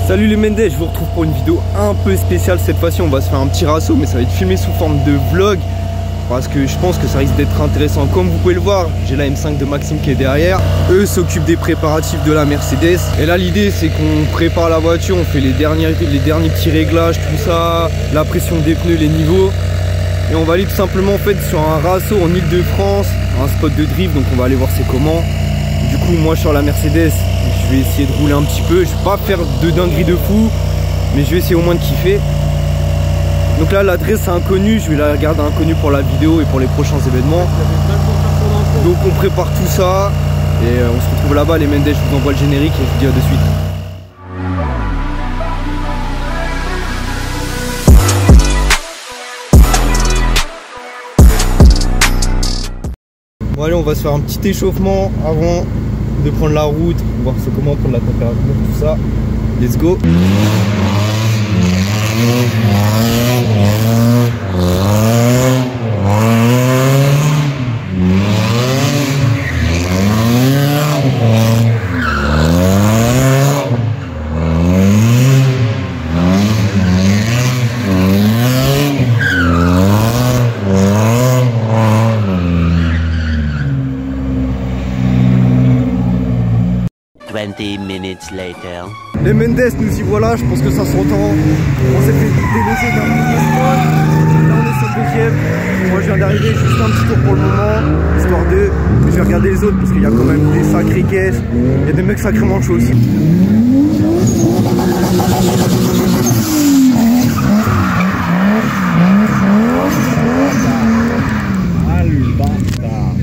Salut les Mendes, je vous retrouve pour une vidéo un peu spéciale. Cette fois-ci on va se faire un petit rasso, mais ça va être filmé sous forme de vlog, parce que je pense que ça risque d'être intéressant. Comme vous pouvez le voir, j'ai la M5 de Maxime qui est derrière. Eux s'occupent des préparatifs de la Mercedes. Et là l'idée c'est qu'on prépare la voiture, on fait les derniers petits réglages, tout ça, la pression des pneus, les niveaux. Et on va aller tout simplement en fait sur un rasso en Ile-de-France, un spot de drift, donc on va aller voir c'est comment. Du coup moi sur la Mercedes, je vais essayer de rouler un petit peu. Je vais pas faire de dinguerie de fou, mais je vais essayer au moins de kiffer. Donc là l'adresse est inconnue, je vais la garder inconnue pour la vidéo et pour les prochains événements. Donc on prépare tout ça et on se retrouve là-bas les Mendes. Je vous envoie le générique et je vous dis à de suite. Bon allez, on va se faire un petit échauffement avant de prendre la route, voir c'est comment prendre la température, tout ça. Let's go. Minutes later. Les Mendes, nous y voilà, je pense que ça s'entend. On s'est fait déloger d'un premier spot. Là on est sur le deuxième. Moi je viens d'arriver, juste un petit tour pour le moment, histoire de. Je vais regarder les autres parce qu'il y a quand même des sacrées caisses. Il y a des mecs sacrément chauds aussi. Ah le bâtard.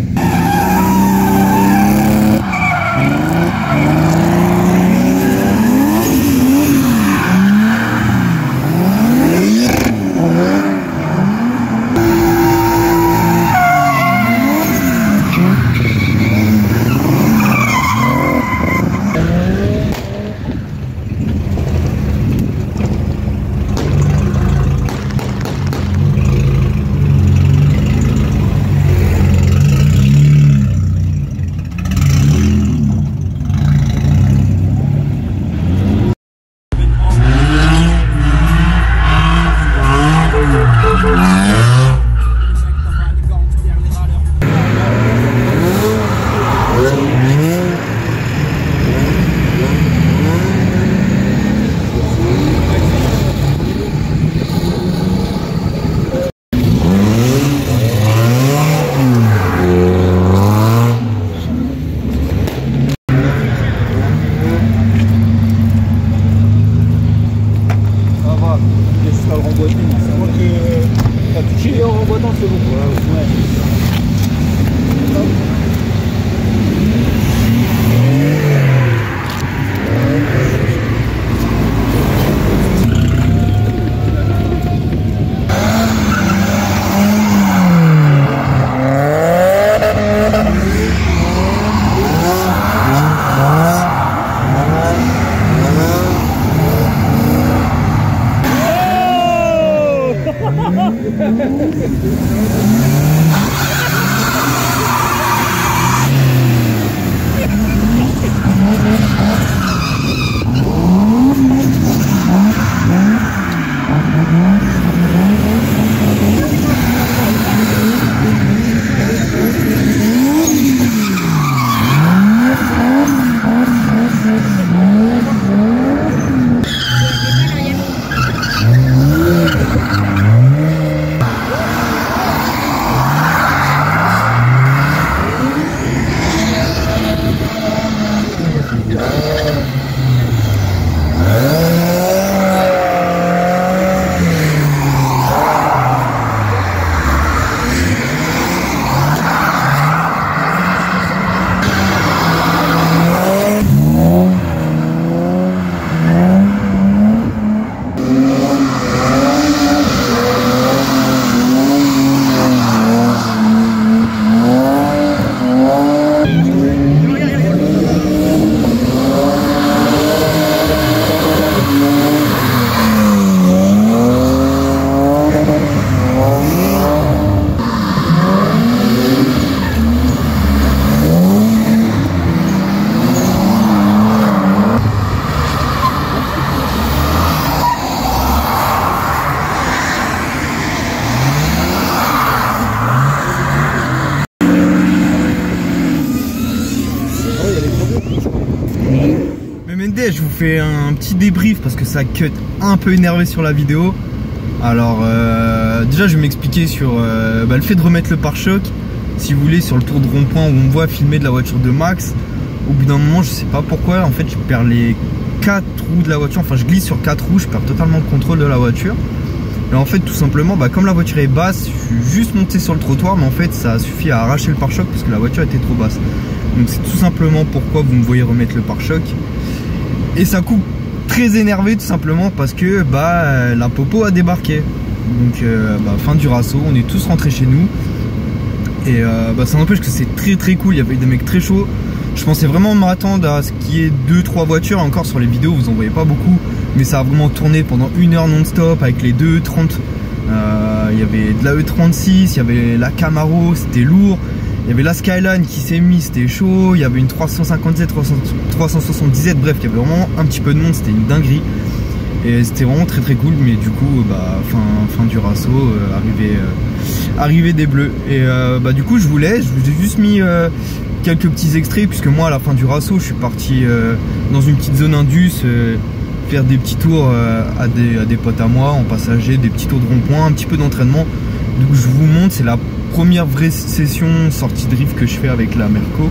fais un petit débrief parce que ça cut un peu énervé sur la vidéo. Alors déjà je vais m'expliquer sur le fait de remettre le pare-choc. Si vous voulez, sur le tour de rond-point où on me voit filmer de la voiture de Max, au bout d'un moment je sais pas pourquoi en fait je perds les 4 roues de la voiture, enfin je glisse sur 4 roues, je perds totalement le contrôle de la voiture. Et en fait tout simplement comme la voiture est basse, je suis juste monté sur le trottoir, mais en fait ça suffit à arracher le pare-choc parce que la voiture était trop basse. Donc c'est tout simplement pourquoi vous me voyez remettre le pare-choc. Et ça coupe très énervé tout simplement parce que la popo a débarqué. Donc fin du rasso, on est tous rentrés chez nous. Et ça n'empêche que c'est très cool, il y avait des mecs très chauds. Je pensais vraiment m'attendre à ce qu'il y ait 2-3 voitures. Encore sur les vidéos vous en voyez pas beaucoup, mais ça a vraiment tourné pendant 1 heure non-stop avec les 230. Il y avait de la E36, il y avait la Camaro, c'était lourd. Il y avait la Skyline qui s'est mise, c'était chaud. Il y avait une 350Z, 370Z, bref, il y avait vraiment un petit peu de monde, c'était une dinguerie. Et c'était vraiment très cool, mais du coup, fin du rasso, arrivée des bleus. Et du coup, je vous ai juste mis quelques petits extraits, puisque moi, à la fin du rasso, je suis parti dans une petite zone indus, faire des petits tours à des potes à moi, en passager, des petits tours de rond-point, un petit peu d'entraînement. Donc je vous montre, c'est la première vraie session sortie drift que je fais avec la Merco.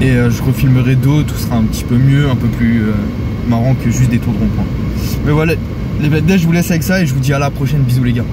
Et je refilmerai d'autres, tout sera un petit peu mieux, un peu plus marrant que juste des tours de rond-point. Mais voilà, les bêtes, je vous laisse avec ça et je vous dis à la prochaine, bisous les gars.